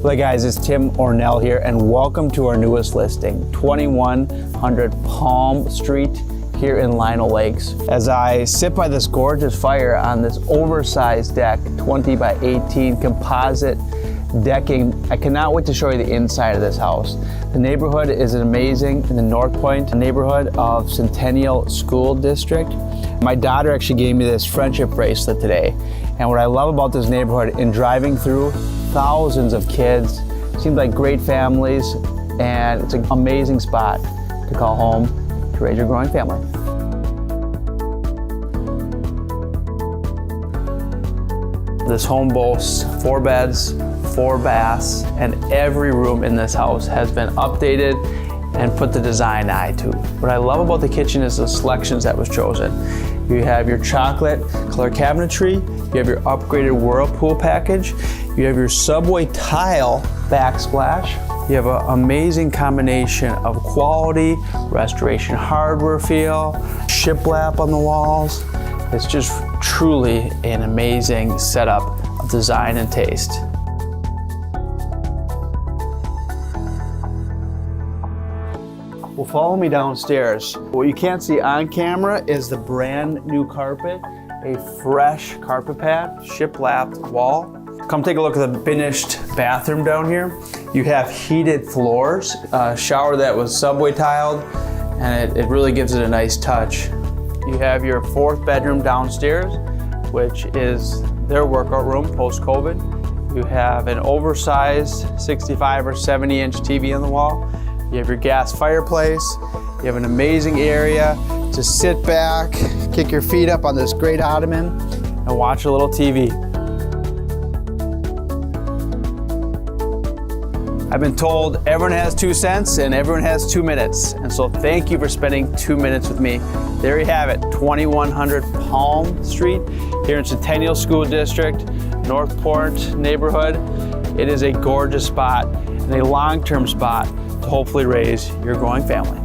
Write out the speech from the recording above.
Hey guys, it's Tim Ornell here and welcome to our newest listing, 2100 Palm Street here in Lino Lakes. As I sit by this gorgeous fire on this oversized deck, 20 by 18 composite decking, I cannot wait to show you the inside of this house. The neighborhood is amazing in the Northpointe neighborhood of Centennial School District. My daughter actually gave me this friendship bracelet today. And what I love about this neighborhood, in driving through, thousands of kids, seems like great families, and it's an amazing spot to call home to raise your growing family. This home boasts 4 beds, 4 baths, and every room in this house has been updated and put the design eye to. What I love about the kitchen is the selections that was chosen. You have your chocolate color cabinetry, you have your upgraded Whirlpool package, you have your subway tile backsplash, you have an amazing combination of quality, restoration hardware feel, shiplap on the walls. It's just truly an amazing setup of design and taste. Well, follow me downstairs. What you can't see on camera is the brand new carpet, a fresh carpet pad, shiplapped wall. Come take a look at the finished bathroom down here. You have heated floors, a shower that was subway tiled, and it really gives it a nice touch. You have your 4th bedroom downstairs, which is their workout room post-COVID. You have an oversized 65 or 70 inch TV on the wall. You have your gas fireplace. You have an amazing area to sit back, kick your feet up on this great ottoman, and watch a little TV. I've been told everyone has 2 cents and everyone has 2 minutes. And so thank you for spending 2 minutes with me. There you have it, 2100 Palm Street here in Centennial School District, Northpointe neighborhood. It is a gorgeous spot and a long-term spot to hopefully raise your growing family.